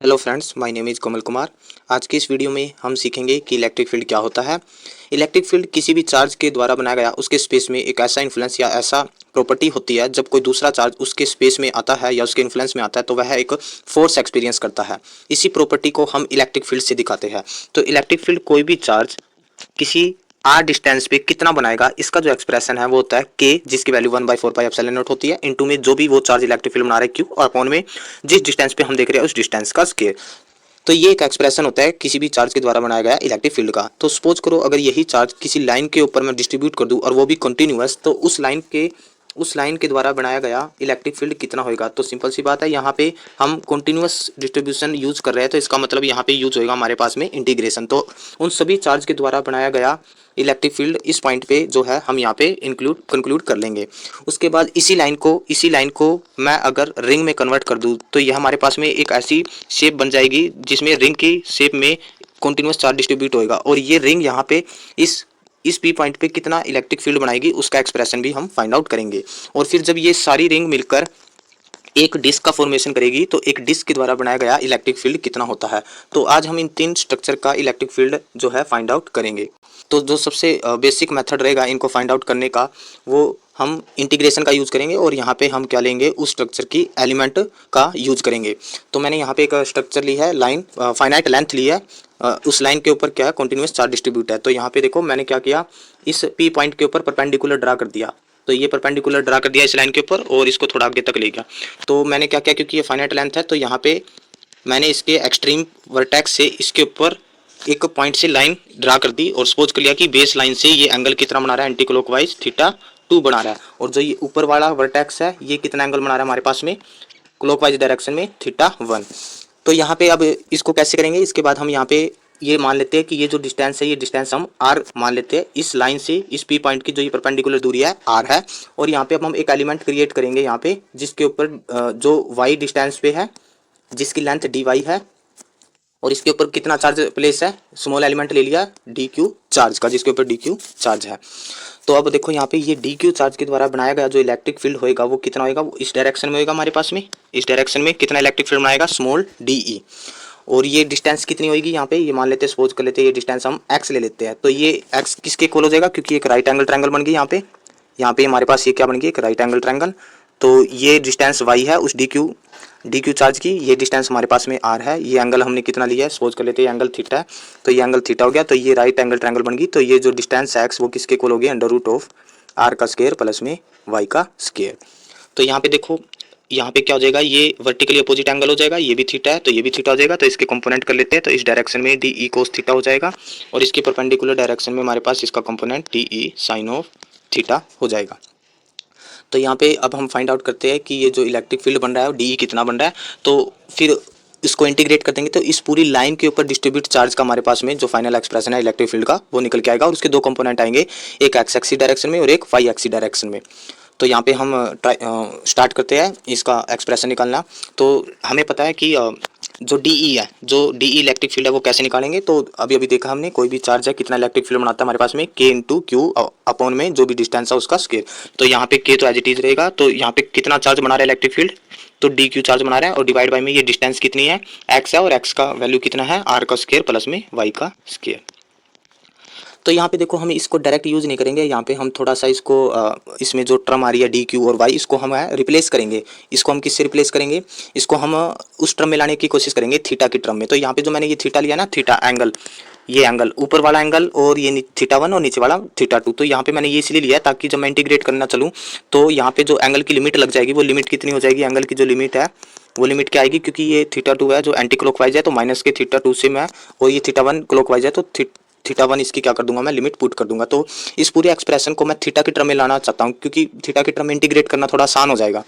Hello friends, my name is Komal Kumar. आज की इस वीडियो में हम सीखेंगे कि इलेक्ट्रिक फील्ड क्या होता है। इलेक्ट्रिक फील्ड किसी भी चार्ज के द्वारा बनाया गया उसके स्पेस में एक ऐसा इन्फ्लुएंस या ऐसा प्रॉपर्टी होती है जब कोई दूसरा चार्ज उसके स्पेस में आता है या उसके इन्फ्लुएंस में आता है तो वह एक फोर्स एक्सपीरियंस करता है। इसी प्रॉपर्टी को हम इलेक्ट्रिक फील्ड से दिखाते हैं। तो इलेक्ट्रिक फील्ड कोई भी चार्ज किसी आर डिस्टेंस पे कितना बनाएगा, इसका जो एक्सप्रेशन है वो होता है के, जिसकी वैल्यू 1/4πε0 होती है, इनटू में जो भी वो चार्ज इलेक्ट्रिक फील्ड बना रहा है क्यू, और अपॉन में जिस डिस्टेंस पे हम देख रहे हैं उस डिस्टेंस का स्क्वायर। तो ये एक एक्सप्रेशन होता है किसी भी चार्ज के द्वारा बनाया गया इलेक्ट्रिक फील्ड का। तो सपोज करो अगर यही चार्ज किसी लाइन के ऊपर मैं डिस्ट्रीब्यूट कर दूं और वो भी कंटिन्यूअस, तो उस लाइन के द्वारा बनाया गया इलेक्ट्रिक फील्ड कितना होगा। तो सिंपल सी बात है, यहाँ पे हम कंटिन्यूअस डिस्ट्रीब्यूशन यूज कर रहे हैं तो इसका मतलब यहाँ पे यूज होगा हमारे पास में इंटीग्रेशन। तो उन सभी चार्ज के द्वारा बनाया गया इलेक्ट्रिक फील्ड इस पॉइंट पे जो है हम यहाँ पे कंक्लूड कर लेंगे। उसके बाद इसी लाइन को मैं अगर रिंग में कन्वर्ट कर दूँ तो यह हमारे पास में एक ऐसी शेप बन जाएगी जिसमें रिंग की शेप में कंटिन्यूअस चार्ज डिस्ट्रीब्यूट होएगा, और ये रिंग यहाँ पे इस पी पॉइंट पे कितना इलेक्ट्रिक फील्ड बनाएगी उसका एक्सप्रेशन भी हम फाइंड आउट करेंगे। और फिर जब ये सारी रिंग मिलकर एक डिस्क का फॉर्मेशन करेगी तो एक डिस्क के द्वारा बनाया गया इलेक्ट्रिक फील्ड कितना होता है। तो आज हम इन तीन स्ट्रक्चर का इलेक्ट्रिक फील्ड जो है फाइंड आउट करेंगे। तो जो सबसे बेसिक मेथड रहेगा इनको फाइंड आउट करने का, वो हम इंटीग्रेशन का यूज़ करेंगे, और यहाँ पे हम क्या लेंगे, उस स्ट्रक्चर की एलिमेंट का यूज करेंगे। तो मैंने यहाँ पे एक स्ट्रक्चर ली है, लाइन फाइनाइट लेंथ ली है, उस लाइन के ऊपर क्या है, कंटिन्यूअस चार्ज डिस्ट्रीब्यूट है। तो यहाँ पे देखो मैंने क्या किया, इस पी पॉइंट के ऊपर परपेंडिकुलर ड्रा कर दिया। तो ये परपेंडिकुलर ड्रा कर दिया इस लाइन के ऊपर और इसको थोड़ा आगे तक ले गया। तो मैंने क्या किया, क्योंकि ये फाइनाइट लेंथ है तो यहाँ पे मैंने इसके एक्सट्रीम वर्टेक्स से इसके ऊपर एक पॉइंट से लाइन ड्रा कर दी, और सपोज कर लिया कि बेस लाइन से ये एंगल कितना बना रहा है, एंटी क्लॉकवाइज θ2 बना रहा है, और जो ये ऊपर वाला वर्टेक्स है ये कितना एंगल बना रहा है हमारे पास में क्लॉकवाइज डायरेक्शन में θ1। तो यहाँ पे अब इसको कैसे करेंगे, इसके बाद हम यहाँ पे ये मान लेते हैं कि ये जो डिस्टेंस है ये डिस्टेंस हम r मान लेते हैं। इस लाइन से इस पी पॉइंट की जो ये परपेंडिकुलर दूरी है r है, और यहाँ पे अब हम एक एलिमेंट क्रिएट करेंगे यहाँ पे जिसके ऊपर जो y डिस्टेंस पे है, जिसकी लेंथ dy है, और इसके ऊपर कितना चार्ज प्लेस है, स्मॉल एलिमेंट ले लिया dq चार्ज का, जिसके ऊपर dq चार्ज है। तो अब देखो यहाँ पे ये dq चार्ज के द्वारा बनाया गया जो इलेक्ट्रिक फील्ड होएगा वो कितना होएगा, वो इस डायरेक्शन में होएगा हमारे पास में। इस डायरेक्शन में कितना इलेक्ट्रिक फील्ड बनाएगा, स्मॉल de। और ये डिस्टेंस कितनी होगी यहाँ पे, ये मान लेते हैं, सपोज कर लेते हैं ये डिस्टेंस हम x ले लेते हैं। तो ये x किसके इक्वल हो जाएगा, क्योंकि एक राइट एंगल ट्रायंगल बन गई यहाँ पे हमारे पास ये क्या बन गई, एक राइट एंगल ट्रायंगल। तो ये डिस्टेंस y है उस dq चार्ज की, ये डिस्टेंस हमारे पास में r है, ये एंगल हमने कितना लिया है, सपोज कर लेते हैं एंगल थीटा है, तो ये एंगल थीटा हो गया। तो ये राइट एंगल ट्रायंगल बन गई। तो ये जो डिस्टेंस है x वो किसके इक्वल हो गया, √r का स्क्वायर प्लस में y का स्क्वायर। तो यहाँ पे देखो, यहाँ पे क्या हो जाएगा, ये वर्टिकली अपोजिट एंगल हो जाएगा, ये भी थीटा है तो ये भी थीटा हो जाएगा। तो इसके कंपोनेंट कर लेते हैं, तो इस डायरेक्शन में डी कोस थीटा हो जाएगा, और इसके परपेंडिकुलर डायरेक्शन में हमारे पास इसका component d sine of theta हो जाएगा। तो यहाँ पे अब हम फाइंड आउट करते हैं कि ये जो इलेक्ट्रिक फील्ड बन रहा है डी कितना बन रहा है। तो फिर इसको इंटीग्रेट कर देंगे तो इस पूरी लाइन के ऊपर डिस्ट्रीब्यूट चार्ज का हमारे पास में जो फाइनल एक्सप्रेशन है इलेक्ट्रिक फील्ड का वो निकल के आएगा, और उसके दो कंपोनेंट आएंगे, एक एक्स एक्सिस डायरेक्शन में और एक वाई एक्सिस डायरेक्शन में। तो यहाँ पे हम स्टार्ट करते हैं इसका एक्सप्रेशन निकालना। तो हमें पता है कि जो डी इलेक्ट्रिक फील्ड है वो कैसे निकालेंगे। तो अभी देखा हमने, कोई भी चार्ज है कितना इलेक्ट्रिक फील्ड बनाता है हमारे पास में, के इंटू क्यू अपॉन में जो भी डिस्टेंस है उसका स्क्वायर। तो यहाँ पे के तो एज इट इज रहेगा, तो यहाँ पे कितना चार्ज बना रहा है इलेक्ट्रिक फील्ड, तो डी क्यू चार्ज बना रहा है, और डिवाइड बाई में ये डिस्टेंस कितनी है, एक्स है, और एक्स का वैल्यू कितना है, आर का स्क्वायर प्लस में वाई का स्क्वायर। तो यहाँ पे देखो हम इसको डायरेक्ट यूज़ नहीं करेंगे, यहाँ पे हम थोड़ा सा इसको इसमें जो टर्म आ रही है डी क्यू और वाई, इसको हम रिप्लेस करेंगे। इसको हम किससे रिप्लेस करेंगे, इसको हम उस टर्म में लाने की कोशिश करेंगे थीटा की टर्म में। तो यहाँ पे जो मैंने ये थीटा लिया ना, थीटा एंगल, ये एंगल ऊपर वाला एंगल, और ये θ1 और नीचे वाला θ2। तो यहाँ पे मैंने ये इसलिए लिया ताकि जब मैं इंटीग्रेट करना चलूँ तो यहाँ पे जो एंगल की लिमिट लग जाएगी, वो लिमिट कितनी हो जाएगी, एंगल की जो लिमिट है वो लिमिट क्या आएगी, क्योंकि ये θ2 है जो एंटी क्लॉकवाइज है, तो माइनस के θ2 से मैं, और ये θ1 क्लॉकवाइज है तो θ1 इसकी क्या कर दूंगा, मैं लिमिट पुट कर दूंगा। तो इस पूरे एक्सप्रेशन को मैं थीटा की टर्म में लाना चाहता हूँ, क्योंकि थीटा की टर्म में इंटीग्रेट करना थोड़ा आसान हो जाएगा।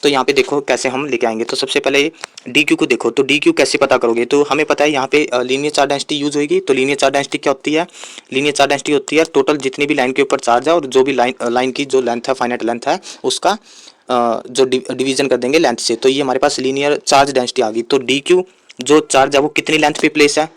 तो यहाँ पे देखो कैसे हम लेके आएंगे। तो सबसे पहले डी क्यू को देखो, तो डी क्यू कैसे पता करोगे, तो हमें पता है यहाँ पे लीनियर चार्ज डेंसिटी यूज होगी। तो लीनियर चार्ज डेंसिटी क्या होती है, लीनियर चार्ज डेंसिटी होती है टोटल जितनी भी लाइन के ऊपर चार्ज है और जो भी लाइन की जो लेंथ है, फाइनाइट लेंथ है, उसका जो डिवीजन कर देंगे लेंथ से। तो ये हमारे पास लीनियर चार्ज डेंसिटी आ गई। तो डी क्यू जो चार्ज है वो कितनी लेंथ पे प्लेस है,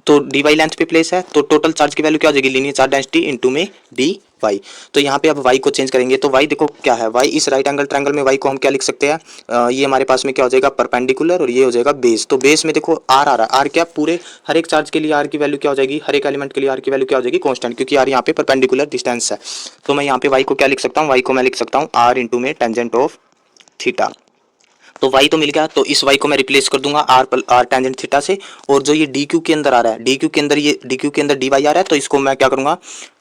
तो डी वाई लेंथ पे प्लेस है, तो टोटल चार्ज की वैल्यू क्या हो जाएगी, लीनियर चार्ज डेंसिटी इनटू में डी वाई। तो यहाँ पे अब वाई को चेंज करेंगे, तो वाई देखो क्या है, वाई इस राइट एंगल ट्रायंगल में वाई को हम क्या लिख सकते हैं, ये हमारे पास में क्या हो जाएगा, परपेंडिकुलर, और ये हो जाएगा बेस। तो बेस में देखो आर आ रहा है, आर क्या, पूरे हर एक चार्ज के लिए आर की वैल्यू क्या हो जाएगी, हर एक एलिमेंट के लिए आर की वैल्यू क्या हो जाएगी, कॉन्स्टेंट, क्योंकि आर यहाँ पे परपेंडिकुलर डिस्टेंस है। तो मैं यहाँ पे वाई को क्या लिख सकता हूँ, वाई को मैं लिख सकता हूँ आर इंटू में टेंजेंट ऑफ थीटा। तो y तो मिल गया, तो इस y को मैं रिप्लेस कर दूंगा r टेंजेंट थीटा से। और जो ये dq के अंदर आ रहा है, dq के अंदर ये dq के अंदर dy आ रहा है, तो इसको मैं क्या करूंगा,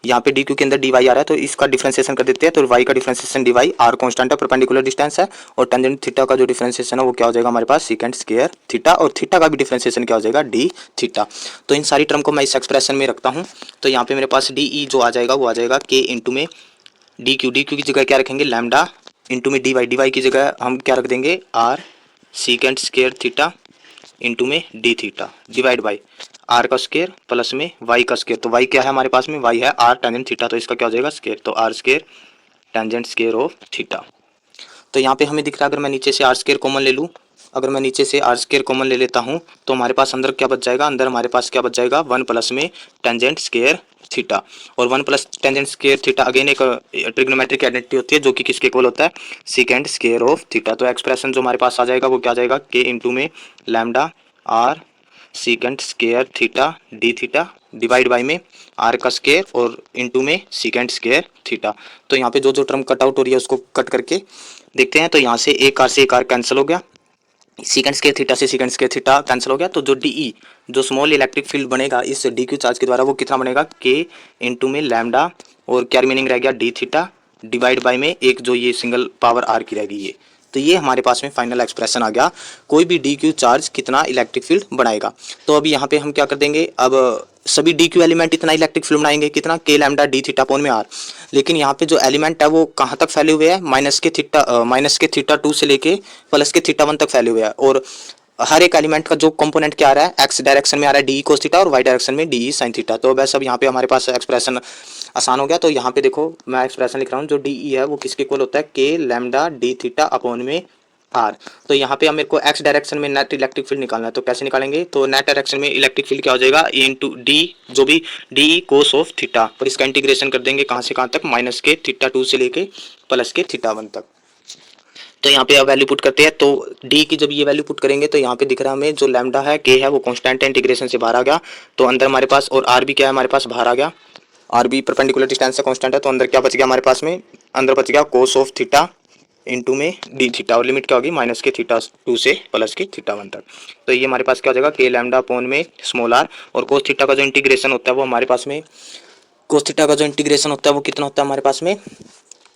यहाँ पे dq के अंदर dy आ रहा है तो इसका डिफरेंशिएशन कर देते हैं। तो y का डिफरेंशिएशन dy, r कांस्टेंट है, परपेंडिकुलर डिस्टेंस है, और टेंजेंट थीटा का जो डिफरेंशिएशन है वो क्या हो जाएगा हमारे पास, सेकंड स्क्वायर थीटा, और थीटा का भी डिफरेंशिएशन क्या हो जाएगा, d थीटा। तो इन सारी टर्म को मैं इस एक्सप्रेशन में रखता हूँ। तो यहाँ पे मेरे पास de जो आ जाएगा वो आ जाएगा k इंटू में डी क्यू की जगह क्या रखेंगे, लैम्डा, इंटू में डी वाई की जगह हम क्या रख देंगे, R secant square theta into में D theta divide by R का स्क्वायर प्लस में वाई का स्क्वायर। तो वाई क्या है हमारे पास में, वाई है आर टेंजेंट थीटा, तो इसका क्या हो जाएगा स्क्वायर, तो r square tangent square of theta. तो यहाँ पे हमें दिख रहा है, अगर मैं नीचे से आर स्क्वायर कॉमन ले लूँ, अगर मैं नीचे से आर स्क्वायर कॉमन ले लेता हूँ, तो हमारे पास अंदर क्या बच जाएगा, अंदर हमारे पास क्या बच जाएगा, वन प्लस में टेंजेंट स्क्वायर थीटा। और one plus tangent square theta again एक ट्रिग्नोमेट्रिक आइडेंटिटी होती है जो कि किसके इक्वल होता है, सेकंड स्क्वायर ऑफ थीटा। तो एक्सप्रेशन जो हमारे पास आ जाएगा वो क्या आ जाएगा, के इंटू में lambda r second square theta d theta divide by में आर का स्क्वायर और इंटू में सेकंड स्क्वायर थीटा। तो यहाँ पे जो जो टर्म कट आउट हो रही है उसको कट करके देखते हैं। तो यहाँ से एक आर से एक आर कैंसिल हो गया, सेकंड स्क्वायर थीटा से सेकंड स्क्वायर थीटा कैंसिल हो गया। तो जो डी जो स्मॉल इलेक्ट्रिक फील्ड बनेगा इस डी क्यू चार्ज के द्वारा वो कितना बनेगा, के इंटू में लैम्डा, और क्या रिमेनिंग रह गया डी थीटा डिवाइड बाई में एक जो ये सिंगल पावर आर की रहेगी ये। तो ये हमारे पास में फाइनल एक्सप्रेशन आ गया, कोई भी डी क्यू चार्ज कितना इलेक्ट्रिक फील्ड बनाएगा। तो अभी यहाँ पे हम क्या कर देंगे, अब सभी डी क्यू एलिमेंट इतना इलेक्ट्रिक फील्ड बनाएंगे, कितना, के लैम्डा डी थीटा अपॉन में आर। लेकिन यहाँ पे जो एलिमेंट है वो कहाँ तक फैले हुए हैं, माइनस के थीटा 2 से लेके प्लस के थीटा 1 तक फैले हुए हैं। और हर एक एलिमेंट का जो कंपोनेंट क्या आ रहा है, एक्स डायरेक्शन में आ रहा है डी कोस थीटा, और वाई डायरेक्शन में डी साइन थीटा। तो बस अब यहाँ पे हमारे पास एक्सप्रेशन आसान हो गया। तो यहाँ पे देखो मैं एक्सप्रेशन लिख रहा हूँ, जो डी है वो किसके इक्वल होता है, के लैम्डा डी थीटा अपॉन में आर। तो यहाँ पे अब मेरे को एक्स डायरेक्शन में नेट इलेक्ट्रिक फील्ड निकालना है, तो कैसे निकालेंगे, तो नेट डायरेक्शन में इलेक्ट्रिक फील्ड क्या हो जाएगा, ए इंटू डी, जो भी डी कोस ऑफ थीटा, और इसका इंटीग्रेशन कर देंगे कहाँ से कहाँ तक, माइनस के थीटा 2 से लेके प्लस के थीटा 1 तक। तो यहाँ पे अब वैल्यू पुट करते हैं, तो डी की जब ये वैल्यू पुट करेंगे तो यहाँ पे दिख रहा है हमें जो लैम्डा है, के है, वो कांस्टेंट है, इंटीग्रेशन से बाहर आ गया। तो अंदर हमारे पास, और आर भी क्या है हमारे पास, बाहर आ गया, आर भी परपेंडिकुलर डिस्टेंस से कांस्टेंट है। तो अंदर क्या बच गया हमारे पास में, अंदर बच गया कोस ऑफ थीटा इंटू में डी थीटा, और लिमिट क्या होगी, माइनस के थीटा 2 से प्लस के थीटा 1 तक। तो ये हमारे पास क्या हो जाएगा, के लैम्डा अपॉन में स्मॉल आर, और कोस थीटा का जो इंटीग्रेशन होता है वो हमारे पास में, कोस थीटा का जो इंटीग्रेशन होता है वो कितना होता है हमारे पास में,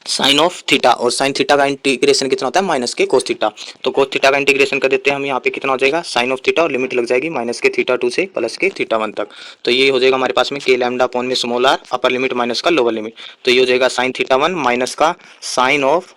साइन ऑफ थीटा, और साइन थीटा का इंटीग्रेशन कितना होता है, माइनस के कोस थीटा। तो कोस थीटा का इंटीग्रेशन कर देते हैं हम, यहाँ पे कितना हो जाएगा, साइन ऑफ थीटा, और लिमिट लग जाएगी माइनस के थीटा 2 से प्लस के थीटा 1 तक। तो ये हो जाएगा हमारे पास में के लैम्डा अपॉन में small r, upper limit minus का लोअर लिमिट। तो ये हो जाएगा साइन थीटा 1 माइनस का साइन ऑफ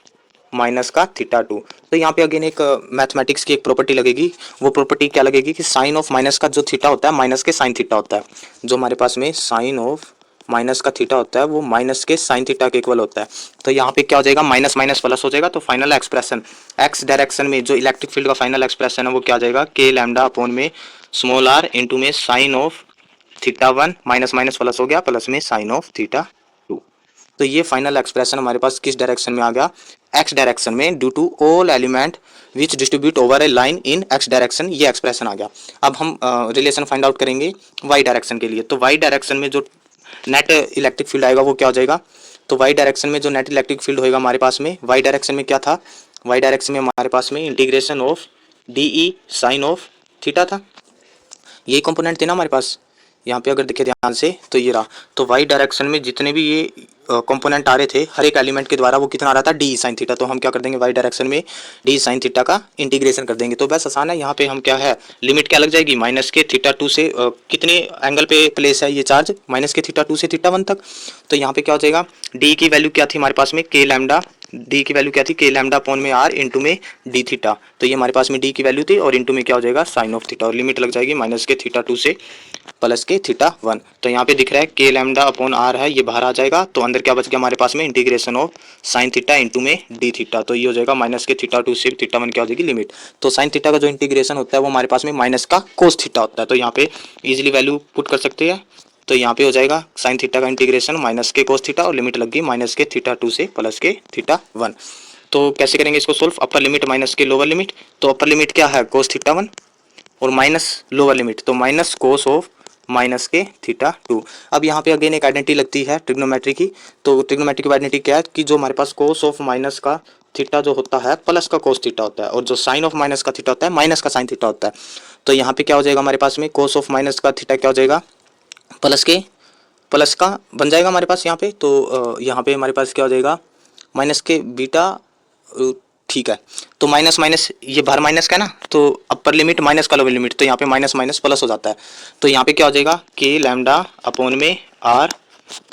माइनस का थीटा 2। तो यहाँ पे अगेन एक मैथमेटिक्स की एक प्रॉपर्टी लगेगी, वो प्रॉपर्टी क्या लगेगी कि साइन ऑफ माइनस का जो थीटा होता है माइनस के साइन थीटा होता है। जो हमारे पास में साइन ऑफ माइनस का थीटा होता है वो माइनस के साइन थीटा के इक्वल होता है। तो यहाँ पे क्या हो जाएगा, माइनस माइनस प्लस हो जाएगा। तो फाइनल एक्सप्रेशन एक्स डायरेक्शन में जो इलेक्ट्रिक फील्ड का फाइनल एक्सप्रेशन है वो क्या आ जाएगा, के लैम्डा अपॉन में स्मॉल आर इंटू में sine of theta 1 minus minus plus हो गया प्लस में साइन ऑफ थीटा 2। तो ये फाइनल एक्सप्रेशन हमारे पास किस डायरेक्शन में आ गया, एक्स डायरेक्शन में, due to all element which distribute over a line in x direction, ये एक्सप्रेशन आ गया। अब हम रिलेशन फाइंड आउट करेंगे वाई डायरेक्शन के लिए। तो वाई डायरेक्शन में जो नेट इलेक्ट्रिक फील्ड आएगा वो क्या हो जाएगा, तो वाई डायरेक्शन में जो नेट इलेक्ट्रिक फील्ड होगा हमारे पास में, वाई डायरेक्शन में क्या था, वाई डायरेक्शन में हमारे पास में integration of d e sine of theta था, यही कंपोनेंट थे ना हमारे पास। यहाँ पे अगर देखें ध्यान से तो ये रहा। तो वाई डायरेक्शन में जितने भी ये कंपोनेंट आ रहे थे हर एक एलिमेंट के द्वारा वो कितना आ रहा था, डी साइन थीटा। तो हम क्या कर देंगे, वाई डायरेक्शन में डी साइन थीटा का इंटीग्रेशन कर देंगे। तो बस आसान है, यहाँ पे हम क्या है, लिमिट क्या लग जाएगी, माइनस के थीटा 2 से कितने एंगल पे प्लेस है ये चार्ज, माइनस के थीटा 2 से थीटा 1 तक। तो यहाँ पे क्या हो जाएगा, डी की वैल्यू क्या थी हमारे पास में, के लैम्डा डी की वैल्यू क्या थी, के लैम्डा अपॉन में आर इंटू में डी थीटा। तो ये हमारे पास में डी की वैल्यू थी और इंटू में क्या हो जाएगा साइन ऑफ थीटा, और लिमिट लग जाएगी माइनस के थीटा 2 से प्लस के थीटा 1। तो यहाँ पे दिख रहा है के लैम्डा अपॉन आर है, ये बाहर आ जाएगा, तो अंदर क्या बच गया हमारे पास में integration of sine theta into में डी थीटा। तो ये हो जाएगा माइनस के थीटा 2 से थीटा 1 क्या हो जाएगी लिमिट। तो साइन थीटा का जो इंटीग्रेशन होता है वो हमारे पास में माइनस का कोस थीटा होता है। तो यहाँ पे इजिली वैल्यू पुट कर सकते हैं। तो यहाँ पे हो जाएगा साइन थीटा का इंटीग्रेशन माइनस के कोस थीटा और लिमिट लग गई माइनस के थीटा 2 से प्लस के थीटा 1। तो कैसे करेंगे इसको सोल्व, अपर लिमिट माइनस के लोअर लिमिट। तो अपर लिमिट क्या है कोस थीटा 1 और माइनस लोअर लिमिट तो माइनस कोस ऑफ माइनस के थीटा 2। अब यहाँ पे अगेन एक आइडेंटिटी लगती है ट्रिग्नोमेट्री की। तो ट्रिग्नोमेट्री की आइडेंटिटी क्या है कि जो हमारे पास कोस ऑफ माइनस का थीटा जो होता है प्लस का कोस थीटा होता है, और जो साइन ऑफ माइनस का थीटा होता है माइनस का साइन थीटा होता है। तो यहाँ पे क्या हो जाएगा हमारे पास में कोस ऑफ माइनस का थीटा क्या हो जाएगा प्लस का बन जाएगा हमारे पास यहाँ पे। तो यहाँ पे हमारे पास क्या हो जाएगा माइनस के बीटा, ठीक है। तो माइनस माइनस ये बाहर माइनस का है ना, तो अपर लिमिट माइनस का लोअर लिमिट, तो यहाँ पे माइनस माइनस प्लस हो जाता है। तो यहाँ पे क्या हो जाएगा के लैम्डा अपॉन में आर,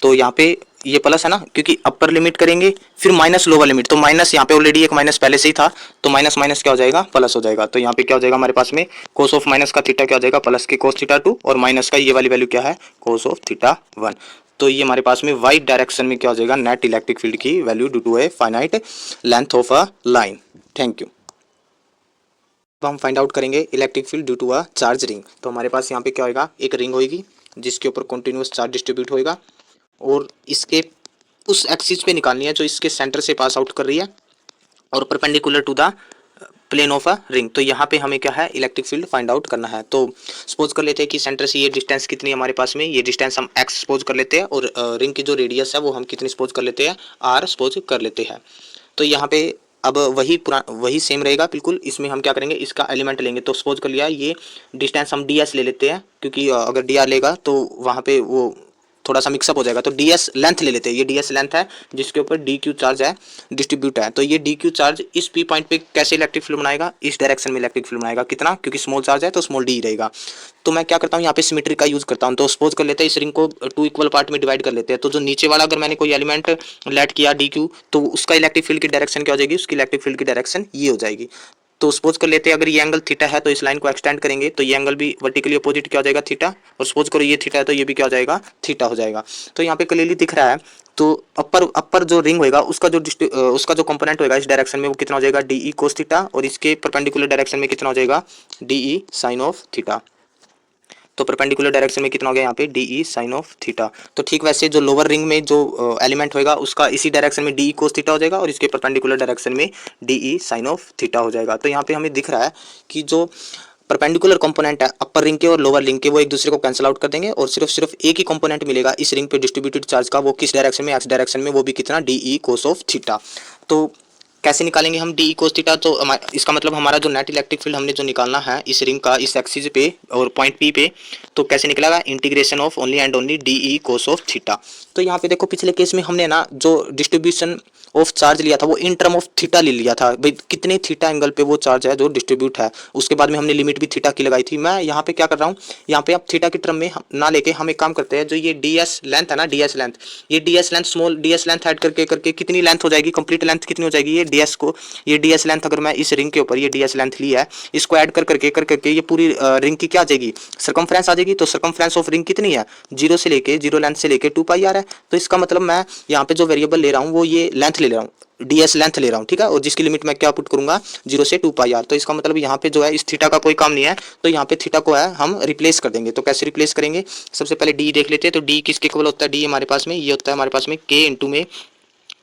तो यहाँ पे ये प्लस है ना क्योंकि अपर लिमिट करेंगे फिर माइनस लोअर लिमिट, तो माइनस यहाँ पे ऑलरेडी एक माइनस पहले से ही था, तो माइनस माइनस क्या हो जाएगा प्लस हो जाएगा। तो यहाँ पे क्या हो जाएगा हमारे पास में कोस ऑफ माइनस का थीटा क्या हो जाएगा प्लस के कोस थीटा 2 और माइनस का ये वाली वैल्यू क्या है कोस ऑफ थीटा 1। तो ये हमारे पास में वाई डायरेक्शन में क्या हो जाएगा नेट इलेक्ट्रिक फील्ड की value due to a finite length of a line. Thank you. अब हम फाइंड आउट करेंगे electric field due to a charge ring. तो हमारे पास यहाँ पे क्या होगा एक रिंग होगी जिसके ऊपर कंटिन्यूअस चार्ज डिस्ट्रीब्यूट होएगा, और इसके उस एक्सिस पे निकालनी है जो इसके सेंटर से पास आउट कर रही है और perpendicular to the plane of a ring. तो यहाँ पे हमें क्या है इलेक्ट्रिक फील्ड फाइंड आउट करना है। तो सपोज कर लेते हैं कि सेंटर से ये डिस्टेंस कितनी है हमारे पास में, ये डिस्टेंस हम x सपोज कर लेते हैं, और रिंग की जो रेडियस है वो हम कितनी सपोज कर लेते हैं r सपोज कर लेते हैं। तो यहाँ पे अब वही सेम रहेगा बिल्कुल। इसमें हम क्या करेंगे इसका एलिमेंट लेंगे। तो सपोज कर लिया ये डिस्टेंस हम ds ले लेते हैं, क्योंकि अगर dr लेगा तो वहाँ पे वो थोड़ा सा मिक्सअप हो जाएगा। तो ds लेंथ ले लेते हैं, ये ds लेंथ है जिसके ऊपर dq चार्ज है डिस्ट्रीब्यूट है। तो ये dq चार्ज इस p पॉइंट पे कैसे इलेक्ट्रिक फील्ड बनाएगा, इस डायरेक्शन में इलेक्ट्रिक फील्ड बनाएगा। कितना, क्योंकि स्मॉल चार्ज है तो स्मॉल d रहेगा। तो मैं क्या करता हूँ यहाँ पे सिमेट्री का यूज करता हूँ। तो सपोज कर लेते हैं इस रिंग को 2 इक्वल पार्ट में डिवाइड कर लेते हैं। तो जो नीचे वाला अगर मैंने कोई एलिमेंट लेट किया dq, तो उसका इलेक्ट्रिक फील्ड की डायरेक्शन क्या हो जाएगी, उसकी इलेक्ट्रिक फील्ड की डायरेक्शन ये हो जाएगी। तो सपोज कर लेते हैं अगर ये एंगल थीटा है तो इस लाइन को एक्सटेंड करेंगे तो ये एंगल भी वर्टिकली अपोजिट क्या हो जाएगा थीटा, और सपोज करो ये थीटा है तो ये भी क्या हो जाएगा थीटा हो जाएगा। तो यहाँ पे क्लियरली दिख रहा है। तो अपर जो रिंग होगा उसका जो कंपोनेंट होगा इस डायरेक्शन में वो कितना हो जाएगा डी कोस थीटा, और इसके परपेंडिकुलर डायरेक्शन में कितना हो जाएगा डी साइन ऑफ थीटा। तो परपेंडिकुलर डायरेक्शन में कितना हो गया यहाँ पे डी साइन ऑफ थीटा। तो ठीक वैसे जो लोअर रिंग में जो एलिमेंट होगा उसका इसी डायरेक्शन में डी कोस थीटा हो जाएगा, और इसके परपेंडिकुलर डायरेक्शन में डी साइन ऑफ थीटा हो जाएगा। तो यहाँ पे हमें दिख रहा है कि जो परपेंडिकुलर कंपोनेंट है अपर रिंग के और लोअर रिंग के वो एक दूसरे को कैंसिल आउट कर देंगे, और सिर्फ एक ही कंपोनेंट मिलेगा इस रिंग पे डिस्ट्रीब्यूटेड चार्ज का, वो किस डायरेक्शन में एक्स डायरेक्शन में, वो भी कितना डी कोस ऑफ थीटा। तो कैसे निकालेंगे हम डी कोस थीटा, तो इसका मतलब हमारा जो नेट इलेक्ट्रिक फील्ड हमने जो निकालना है इस रिंग का इस एक्सिस पे और पॉइंट पी पे, तो कैसे निकलेगा integration of only and only d cos of theta. तो यहाँ पे देखो पिछले केस में हमने ना जो डिस्ट्रीब्यूशन ऑफ चार्ज लिया था वो इन टर्म ऑफ थीटा ले लिया था, भाई कितने थीटा एंगल पे वो चार्ज है जो डिस्ट्रीब्यूट है। उसके बाद में हमने लिमिट भी थीटा की लगाई थी। मैं यहाँ पे क्या कर रहा हूँ, यहाँ पे अब थीटा की टर्म में ना लेके हम एक काम करते हैं, जो ये ds लेंथ है ना ds लेंथ, ये ds length small ds length add करके करके कितनी लेंथ हो जाएगी, कंप्लीट लेंथ कितनी हो जाएगी, ये ds को ये ds लेंथ अगर मैं इस रिंग के ऊपर ये ds लेंथ लिया है इसको ऐड कर करके ये पूरी रिंग की क्या आ जाएगी सर्कमफ्रेंस आ जाएगी। तो सर्कमफ्रेंस ऑफ रिंग कितनी है 0 से लेके 0 लेंथ से लेके 2 पाई आर है। तो इसका मतलब मैं यहाँ पे जो वेरिएबल ले रहा हूँ वो ये लेंथ ले रहा हूँ, ds लेंथ ले रहा हूँ, ठीक है, और जिसकी लिमिट मैं क्या पुट करूंगा 0 से 2 पाई आर। तो इसका मतलब यहाँ पे जो है इस थीटा का कोई काम नहीं है, तो यहाँ पे थीटा को है हम रिप्लेस कर देंगे। तो कैसे रिप्लेस करेंगे, सबसे पहले d देख लेते हैं। तो d किसके इक्वल होता है, d हमारे पास में ये होता है हमारे पास में k इंटू में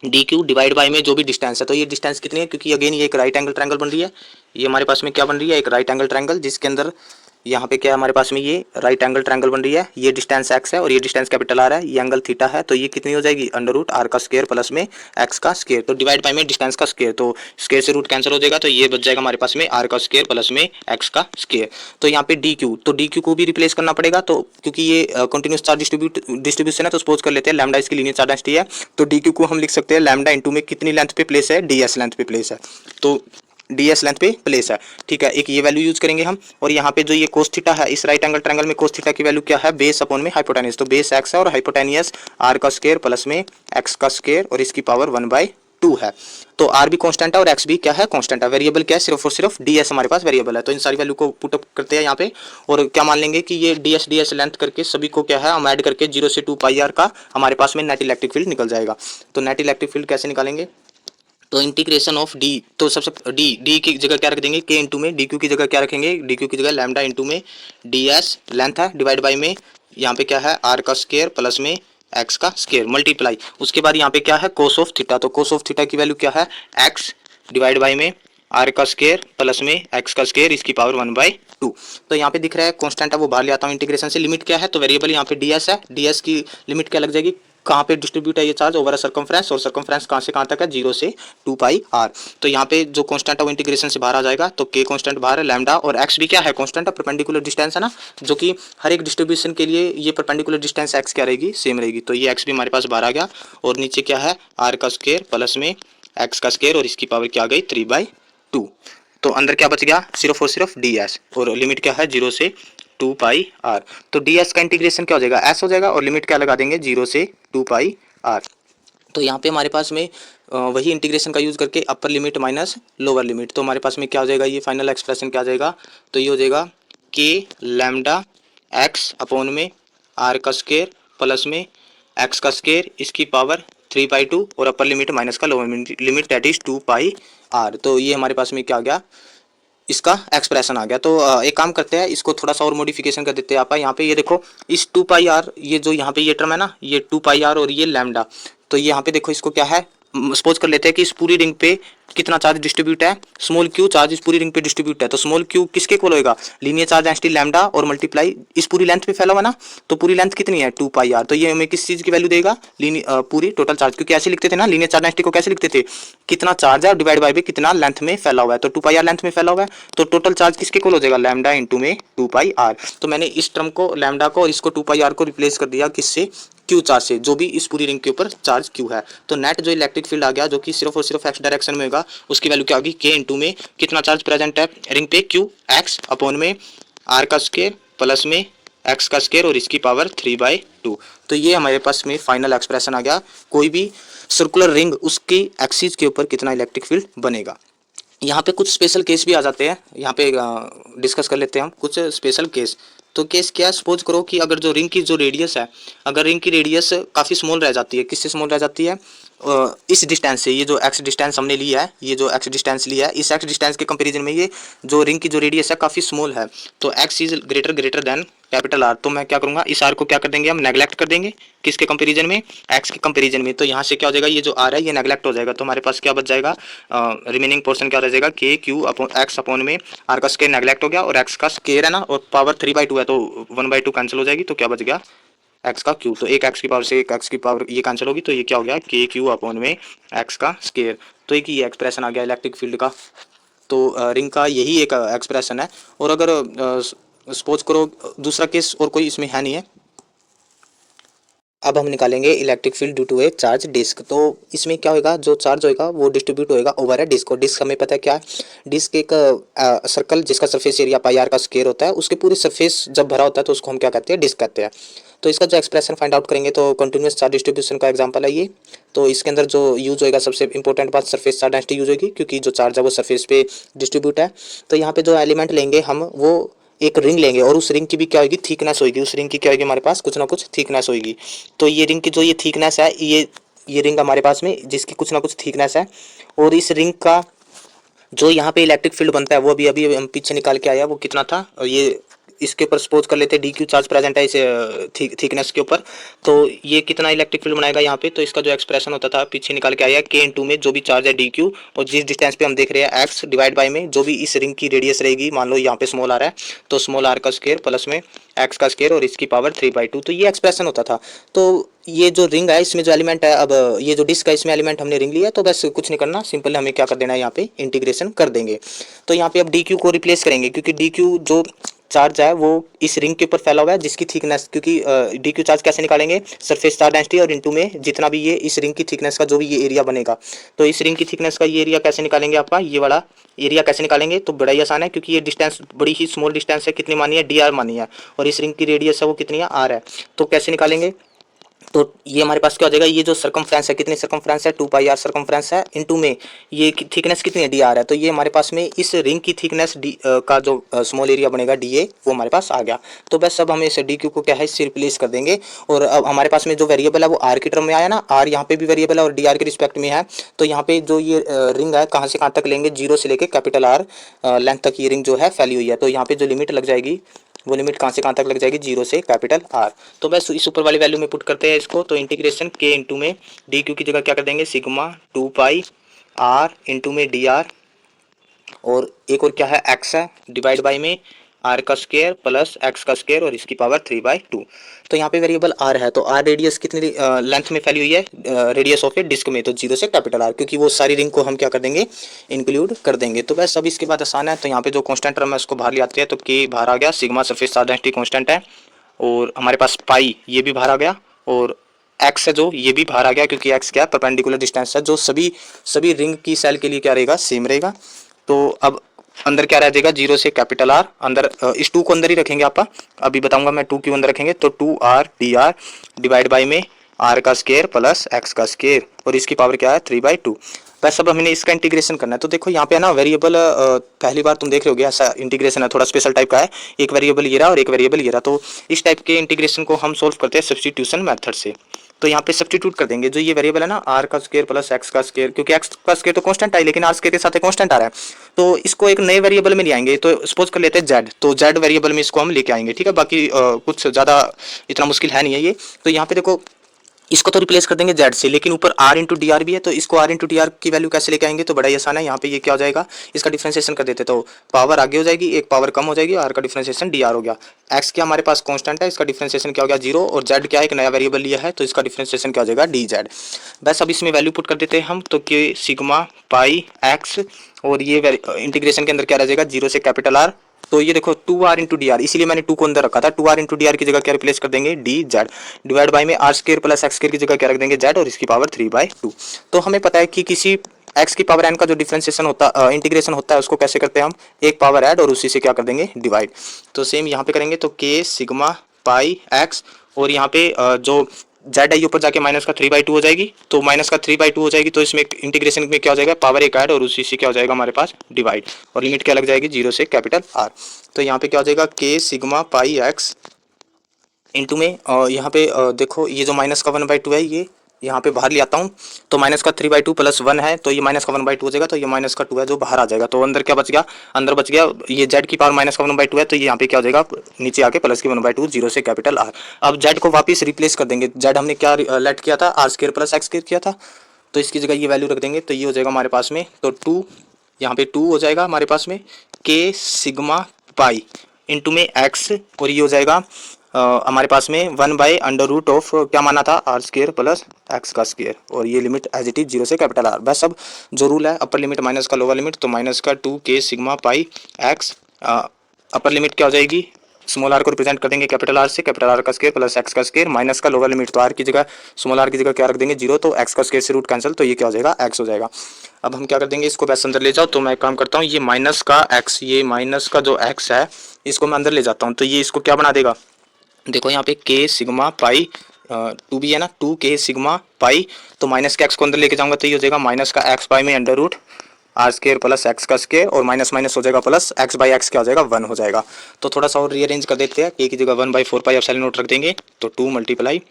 डी क्यू डिवाइड बाई में जो भी डिस्टेंस है। तो ये डिस्टेंस कितनी है, क्योंकि अगेन ये एक राइट एंगल ट्रायंगल बन रही है, ये हमारे पास में क्या बन रही है एक राइट एंगल ट्रायंगल, जिसके अंदर यहाँ पे क्या है हमारे पास में ये राइट एंगल ट्रायंगल बन रही है। ये डिस्टेंस x है और ये डिस्टेंस कैपिटल R है, ये एंगल थीटा है। तो ये कितनी हो जाएगी अंडर रूट r का स्क्वायर प्लस में x का स्क्वायर, तो डिवाइड बाई में डिस्टेंस का स्क्वायर, तो स्क्वायर से रूट कैंसिल हो जाएगा, तो ये बच जाएगा हमारे पास में r का स्क्वायर प्लस में x का स्क्वायर। तो यहाँ पे dq, तो dq को भी रिप्लेस करना पड़ेगा, तो क्योंकि ये कंटिन्यूस चार्ज डिस्ट्रीब्यूशन है तो सपोज कर लेते हैं लैम्डा इसकी लीनियर चार्ज डेंसिटी है, तो dq को हम लिख सकते हैं लैम्डा इंटू में कितनी लेंथ पे प्लेस है ds लेंथ पे प्लेस है, तो ds लेंथ पे प्लेस है, ठीक है। एक ये वैल्यू यूज करेंगे हम, और यहाँ पे जो ये कोस थीटा है इस राइट एंगल ट्रायंगल में कोस थीटा की वैल्यू क्या है बेस अपॉन में हाइपोटेनियस, तो बेस x है और हाइपोटेनियस r का स्क्वायर प्लस में x का स्क्वायर और इसकी पावर 1/2 2 है। तो आर भी कांस्टेंट है और एक्स भी क्या है, कांस्टेंट है। वेरिएबल क्या है, सिर्फ और सिर्फ ds हमारे पास वेरिएबल है। तो इन सारी वैल्यू को पुट अप करते हैं यहाँ पे और क्या मान लेंगे कि ये ds लेंथ करके सभी को क्या है हम ऐड करके 0 से 2 पाई आर का हमारे पास में नेट इलेक्ट्रिक फील्ड निकल जाएगा। तो नेट इलेक्ट्रिक फील्ड कैसे निकालेंगे, तो इंटीग्रेशन ऑफ डी, तो सबसे डी की जगह क्या रख देंगे, के इंटू में डी क्यू की जगह क्या रखेंगे, डी क्यू की जगह लैम्डा इंटू में डी एस लेंथ है डिवाइड बाई में यहाँ पे क्या है आर का स्क्वायर प्लस में एक्स का स्क्वायर मल्टीप्लाई, उसके बाद यहाँ पे क्या है कोस ऑफ थीटा, तो कोस ऑफ थीटा की वैल्यू क्या है एक्स डिवाइड बाई में आर का स्क्वायर प्लस में एक्स का स्क्वायर इसकी पावर 1/2। तो यहाँ पे दिख रहा है कांस्टेंट है वो बाहर ले आता हूँ इंटीग्रेशन से। लिमिट क्या है, तो वेरिएबल यहाँ पे ds है, ds की लिमिट क्या लग जाएगी, कहाँ पे डिस्ट्रीब्यूट है ये चार्ज ओवर सर्कमफ्रेंस, और सर्कमफ्रेंस कहाँ से कहाँ तक है 0 से 2 पाई आर। तो यहाँ पे जो कांस्टेंट है वो इंटीग्रेशन से बाहर आ जाएगा, तो k कांस्टेंट बाहर है, लैम्डा और x भी क्या है कांस्टेंट है, परपेंडिकुलर डिस्टेंस है ना, जो कि हर एक डिस्ट्रीब्यूशन के लिए ये परपेंडिकुलर डिस्टेंस x क्या रहेगी, सेम रहेगी। तो ये x भी हमारे पास बाहर आ गया और नीचे क्या है r का स्क्वायर प्लस में x का स्क्वायर और इसकी पावर क्या आ गई 3/2। तो अंदर क्या बच गया, सिर्फ और सिर्फ ds और लिमिट क्या है 0 से 2 पाई आर। तो ds का इंटीग्रेशन क्या हो जाएगा s हो जाएगा और लिमिट क्या लगा देंगे 0 से 2 पाई आर। तो यहाँ पे हमारे पास में वही इंटीग्रेशन का यूज करके अपर लिमिट माइनस लोअर लिमिट, तो हमारे पास में क्या हो जाएगा, ये फाइनल एक्सप्रेशन क्या आ जाएगा, तो ये हो जाएगा के लैम्डा एक्स अपॉन में आर का स्क्वायर प्लस में एक्स का स्क्वायर इसकी पावर 3/2 और अपर लिमिट माइनस का lower limit that is 2 pi r. तो ये हमारे पास में क्या आ गया, इसका एक्सप्रेशन आ गया। तो एक काम करते हैं, इसको थोड़ा सा और मॉडिफिकेशन कर देते हैं। आप यहाँ पे ये देखो इस 2 पाई आर, ये जो यहाँ पे ये टर्म है ना, ये 2 पाई आर और ये लैम्डा, तो यहाँ पे देखो इसको क्या है, सपोज कर लेते हैं कि इस पूरी रिंग पे कितना चार्ज डिस्ट्रीब्यूट है, स्मॉल क्यू चार्ज इस पूरी रिंग पे डिस्ट्रीब्यूट है। तो स्मॉल क्यू किसके इक्वल होगा, लीनियर चार्ज डेंसिटी लैम्डा और मल्टीप्लाई इस पूरी लेंथ पे फैला हुआ ना, तो पूरी लेंथ कितनी है 2 पाई आर। तो ये हमें किस चीज की वैल्यू देगा, पूरी टोटल चार्ज, क्योंकि ऐसे लिखते थे ना लीनियर चार्ज डेंसिटी को, कैसे लिखते थे, कितना चार्ज है डिवाइड बाय कितना लेंथ में फैला हुआ है। तो 2 पाई आर लेंथ में फैला हुआ है, तो टोटल चार्ज किसके इक्वल हो जाएगा, लैम्डा इंटू में 2 पाई आर। तो मैंने इस टर्म को लैम्डा को और इसको 2 पाई आर को रिप्लेस कर दिया किससे, क्यू चार्ज से, जो भी इस पूरी रिंग के ऊपर चार्ज क्यू है। तो नेट जो इलेक्ट्रिक फील्ड आ गया जो कि सिर्फ और सिर्फ एक्स डायरेक्शन में होगा, उसकी वैल्यू क्या होगी, के इंटू में कितना चार्ज प्रेजेंट है रिंग पे, क्यू एक्स अपॉन में आर का स्क्वायर प्लस में एक्स का स्क्वायर और इसकी पावर 3/2। तो ये हमारे पास में फाइनल एक्सप्रेशन आ गया, कोई भी सर्कुलर रिंग उसकी एक्सिस के ऊपर कितना इलेक्ट्रिक फील्ड बनेगा। यहाँ पे कुछ स्पेशल केस भी आ जाते हैं, यहाँ पे डिस्कस कर लेते हैं हम कुछ स्पेशल केस। तो केस क्या है, सपोज करो कि अगर जो रिंग की जो रेडियस है, अगर रिंग की रेडियस काफ़ी स्मॉल रह जाती है, किससे स्मॉल रह जाती है, इस डिस्टेंस से, ये जो एक्स डिस्टेंस हमने लिया है, ये जो एक्स डिस्टेंस लिया है, इस एक्स डिस्टेंस के कंपैरिजन में ये जो रिंग की जो रेडियस है काफ़ी स्मॉल है, तो x is greater than capital R. तो मैं क्या करूँगा, इस आर को क्या कर देंगे हम, नेगलेक्ट कर देंगे, किसके कंपैरिजन में, एक्स के कंपैरिजन में। तो यहाँ से क्या हो जाएगा, ये जो आर है ये नेगलेक्ट हो जाएगा, तो हमारे पास क्या बच जाएगा, रिमेनिंग पोर्शन क्या रह जाएगा, के क्यू अपॉन एक्स अपॉन में आर का स्क्वायर नेगलेक्ट हो गया और एक्स का स्क्वायर है ना, और पावर 3/2 है तो 1/2 कैंसिल हो जाएगी, तो क्या बच गया एक्स का क्यू। तो एक एक्स की पावर से एक एक्स की पावर ये कैंसिल होगी, तो ये क्या हो गया के क्यू अपॉन में एक्स का स्क्वायर। तो एक ये एक्सप्रेशन आ गया इलेक्ट्रिक फील्ड का। तो रिंग का यही एक एक्सप्रेशन है। और अगर सपोज करो दूसरा केस और कोई इसमें है नहीं है, अब हम निकालेंगे electric field due to a charge disc. तो इसमें क्या होगा, जो चार्ज होगा वो डिस्ट्रीब्यूट होगा ओवर ए डिस्क, और डिस्क हमें पता है क्या है, डिस्क एक सर्कल जिसका सरफेस एरिया पाई आर का स्क्वायर होता है, उसके पूरे सरफेस जब भरा होता है तो उसको हम क्या कहते हैं, डिस्क कहते हैं। तो इसका जो एक्सप्रेशन फाइंड आउट करेंगे, तो कंटिन्यूस चार्ज डिस्ट्रीब्यूशन का एग्जांपल है ये। तो इसके अंदर जो यूज होएगा सबसे इंपॉर्टेंट बात सरफेस चार्ज डेंसिटी यूज होगी, क्योंकि जो चार्ज है वो सरफेस पे डिस्ट्रीब्यूट है। तो यहाँ पे जो एलिमेंट लेंगे हम, वो एक रिंग लेंगे और उस रिंग की भी क्या होगी, थिकनेस होगी, उस रिंग की क्या होगी, हमारे पास कुछ ना कुछ थिकनेस होगी। तो ये रिंग की जो ये थिकनेस है, ये रिंग हमारे पास में जिसकी कुछ ना कुछ थिकनेस है, और इस रिंग का जो यहाँ पे इलेक्ट्रिक फील्ड बनता है वो अभी अभी हम पीछे निकाल के आया, वो कितना था, और ये इसके ऊपर सपोज कर लेते हैं डी क्यू चार्ज प्रेजेंट है इस थिकनेस के ऊपर, तो ये कितना इलेक्ट्रिक फील्ड बनाएगा यहाँ पे। तो इसका जो एक्सप्रेशन होता था पीछे निकाल के आया, के इंटू में जो भी चार्ज है डी क्यू, और जिस डिस्टेंस पे हम देख रहे हैं एक्स डिवाइड बाई में जो भी इस रिंग की रेडियस रहेगी, मान लो यहाँ पे स्मॉल आ रहा है तो स्मॉल आर का स्क्वायर प्लस में एक्स का स्क्वायर और इसकी पावर 3/2। तो ये एक्सप्रेशन होता था। तो ये जो रिंग है इसमें जो एलिमेंट है, अब ये जो डिस्क है इसमें एलिमेंट हमने रिंग लिया, तो बस कुछ नहीं करना, सिंपल हमें क्या कर देना है, यहाँ पे इंटीग्रेशन कर देंगे। तो यहाँ पे अब डी क्यू को रिप्लेस करेंगे, क्योंकि डी क्यू जो चार्ज है वो इस रिंग के ऊपर फैला हुआ है जिसकी थिकनेस, क्योंकि डी क्यू चार्ज कैसे निकालेंगे, सरफेस चार्ज डेंसिटी और इनटू में जितना भी ये इस रिंग की थिकनेस का जो भी ये एरिया बनेगा। तो इस रिंग की थिकनेस का ये एरिया कैसे निकालेंगे, आपका ये वाला एरिया कैसे निकालेंगे, तो बड़ा ही आसान है, क्योंकि ये डिस्टेंस बड़ी ही स्मॉल डिस्टेंस है, कितनी मानी है, डी आर मानी है, और इस रिंग की रेडियस है वो कितनी है, आर है। तो कैसे निकालेंगे, तो ये हमारे पास क्या हो जाएगा, ये जो सर्कमफ्रेंस है, कितनी सर्कमफ्रेंस है, 2 पाई आर सर्कमफ्रेंस है, इनटू में ये थिकनेस कितनी है, डी आर है। तो ये हमारे पास में इस रिंग की थिकनेस डी का जो स्मॉल एरिया बनेगा डी ए, वो हमारे पास आ गया। तो बस अब हम इस डी क्यू को क्या है, इससे रिप्लेस कर देंगे। और अब हमारे पास में जो वेरिएबल है वो आर की टर्म में आया ना, आर यहाँ पे भी वेरिएबल है और डी आर के रिस्पेक्ट में है। तो यहाँ पे जो ये रिंग है कहाँ से कहाँ तक लेंगे, जीरो से लेके कैपिटल आर लेंथ तक ये रिंग जो है फैली हुई है। तो यहाँ पे जो लिमिट लग जाएगी वो लिमिट कहाँ से कहाँ तक लग जाएगी, जीरो से कैपिटल आर। तो बस इस ऊपर वाली वैल्यू में पुट करते हैं इसको। तो इंटीग्रेशन के इंटू में डी क्यू की जगह क्या कर देंगे, सिग्मा 2 पाई आर इंटू में डी आर, और एक और क्या है, एक्स है, डिवाइड बाई में आर का स्क्वायर प्लस एक्स का स्क्वायर और इसकी पावर 3/2। तो यहाँ पे वेरिएबल आर है, तो आर रेडियस कितनी लेंथ में फैली हुई है, रेडियस ऑफ ए डिस्क में, तो जीरो से कैपिटल आर, क्योंकि वो सारी रिंग को हम क्या कर देंगे, इंक्लूड कर देंगे। तो बस अब इसके बाद आसान है। तो यहाँ पे जो कॉन्स्टेंट टर्म है उसको बाहर ले आते हैं, तो के बाहर आ गया, sigma surface charge density constant है, और हमारे पास पाई ये भी बाहर आ गया, और एक्स है जो ये भी बाहर आ गया, क्योंकि एक्स क्या है, परपेंडिकुलर डिस्टेंस है, जो सभी रिंग की सेल के लिए क्या रहेगा, सेम रहेगा। तो अब अंदर क्या रह जाएगा, जीरो से कैपिटल आर, अंदर इस टू को अंदर ही रखेंगे। आप अभी बताऊंगा मैं टू क्यों अंदर रखेंगे। तो 2r डिवाइड बाई में आर का स्क्वायर प्लस एक्स का स्क्वायर, और इसकी पावर क्या है, 3/2। बस अब हमने इसका इंटीग्रेशन करना है। तो देखो यहाँ पे है ना वेरिएबल, पहली बार तुम देख रहे होगे ऐसा इंटीग्रेशन है, थोड़ा स्पेशल टाइप का है। एक वेरिएबल ये रहा और एक वेरिएबल ये रहा। तो इस टाइप के इंटीग्रेशन को हम सोल्व करते हैं सब्स्टिट्यूशन मेथड से। तो यहाँ पे सब्स्टिट्यूट कर देंगे, जो ये वेरिएबल है ना, आर का स्क्वायर प्लस एक्स का स्क्वायर, क्योंकि एक्स का स्क्वायर तो कांस्टेंट है, लेकिन आर स्क्वायर के साथ कांस्टेंट आ रहा है, तो इसको एक नए वेरिएबल में ले आएंगे। तो सपोज कर लेते हैं जेड, तो जेड वेरिएबल में इसको हम लेके आएंगे, ठीक है। बाकी कुछ ज़्यादा इतना मुश्किल है नहीं है ये। तो यहाँ पे देखो, इसको तो रिप्लेस कर देंगे जेड से, लेकिन ऊपर आर इंटू डी आर भी है, तो इसको आर इंटू डी आर की वैल्यू कैसे लेके आएंगे, तो बड़ा ही आसान है। यहाँ पे ये क्या हो जाएगा, इसका डिफरेंशिएशन कर देते, तो पावर आगे हो जाएगी, एक पावर कम हो जाएगी, आर का डिफरेंशिएशन डी आर हो गया। एक्स क्या हमारे पास कांस्टेंट है, इसका डिफरेंशिएशन क्या हो गया, जीरो, और जेड क्या एक नया वेरिएबल लिया है, तो इसका डिफरेंशिएशन क्या हो जाएगा, डी जेड। बस अब इसमें वैल्यू पुट कर देते हैं हम, तो कि सिग्मा पाई एक्स, और ये इंटीग्रेशन के अंदर क्या रह जाएगा, जीरो से कैपिटल आर। तो ये देखो 2r इंटू डी आर, इसीलिए मैंने 2 को अंदर रखा था। 2r इंटू डी आर की जगह क्या रिप्लेस कर देंगे, डी जेड, डिवाइड बाई में r square plus x square की जगह क्या रख देंगे, जेड, और इसकी पावर 3/2। तो हमें पता है कि किसी एक्स की पावर एन का जो डिफरेंशिएशन होता इंटीग्रेशन होता है, उसको कैसे करते हैं हम, एक पावर ऐड और उसी से क्या कर देंगे, डिवाइड। तो सेम यहाँ पे करेंगे, तो के सिग्मा पाई एक्स, और यहाँ पे जो जेड आई ऊपर जाके माइनस का 3/2 हो जाएगी, तो माइनस का 3/2 हो जाएगी, तो इसमें इंटीग्रेशन में क्या हो जाएगा, पावर एक ऐड और उसी से क्या हो जाएगा हमारे पास, डिवाइड, और लिमिट क्या लग जाएगी, जीरो से कैपिटल आर। तो यहाँ पे क्या हो जाएगा, के सिग्मा पाई एक्स इंटू में, यहाँ पे देखो ये जो माइनस का 1/2 है, ये यहाँ पे बाहर ले आता हूँ, तो माइनस का 3/2 प्लस 1 है, तो ये माइनस का 1/2 हो जाएगा, तो ये माइनस का 2 है जो बाहर आ जाएगा। तो अंदर क्या बच गया, अंदर बच गया ये जेड की पावर माइनस का 1/2 है, तो ये यहाँ पे क्या हो जाएगा, नीचे आके प्लस की 1/2, जीरो से कैपिटल आर। अब जेड को वापिस रिप्लेस कर देंगे, जेड हमने क्या लेट किया था, r square plus x square किया था, तो इसकी जगह ये वैल्यू रख देंगे, तो ये हो जाएगा हमारे पास में, तो 2 यहाँ पे 2 हो जाएगा हमारे पास में, के सिग्मा पाई इंटू में एक्स, और ये हो जाएगा हमारे पास में 1/√, क्या माना था, आर स्क्वायर प्लस एक्स का स्क्वायर, और ये limit as it is zero से कैपिटल आर। बस अब जो रूल है, अपर लिमिट माइनस का लोअर लिमिट, तो माइनस का 2 के sigma pi x, upper limit क्या हो जाएगी, स्मॉल आर को रिप्रेजेंट कर देंगे कैपिटल आर से, कैपिटल आर का स्क्वायर प्लस एक्स का स्क्वायर, माइनस का लोअर लिमिट, तो आर की जगह स्मॉल आर की जगह क्या रख देंगे, जीरो, तो एक्स का स्क्वायर से रूट कैंसिल, तो ये क्या हो जाएगा, एक्स हो जाएगा। अब हम क्या कर देंगे, इसको वैसे अंदर ले जाओ, तो मैं काम करता हूँ, ये माइनस का एक्स, ये माइनस का जो एक्स है इसको मैं अंदर ले जाता हूँ, तो ये इसको क्या बना देगा, देखो यहाँ पे के सिग्मा पाई 2 भी है ना, 2 के सिग्मा पाई, तो माइनस के एक्स को अंदर लेके जाऊंगा, तो ये हो जाएगा माइनस का एक्स पाई में under root r square plus x का स्क्वायर, और माइनस माइनस हो जाएगा प्लस, एक्स बाई एक्स क्या हो जाएगा, 1 हो जाएगा। तो थोड़ा सा और रीअरेंज कर देते हैं, के की जगह 1/4 एप्सिलॉन नोट रख देंगे, तो 2 ×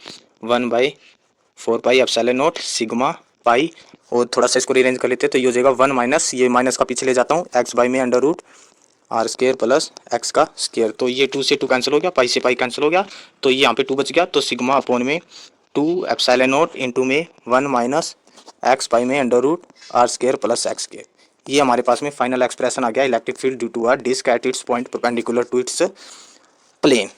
1/4 एप्सिलॉन नोट सिग्मा पाई, और थोड़ा सा इसको रीअरेंज कर लेते हैं, तो ये हो जाएगा 1 माइनस, ये माइनस का पीछे ले जाता हूँ, एक्स बाई में under root r square plus x का स्क्वायर, तो ये 2 से 2 कैंसिल हो गया, पाई से पाई कैंसिल हो गया, तो ये यहाँ पे 2 बच गया, तो सिग्मा अपॉन में 2 एप्सिलॉन नोट इंटू में 1 माइनस एक्स पाई में under root r square plus x square. ये हमारे पास में फाइनल एक्सप्रेशन आ गया, electric field due to a disc at its point perpendicular to its plane.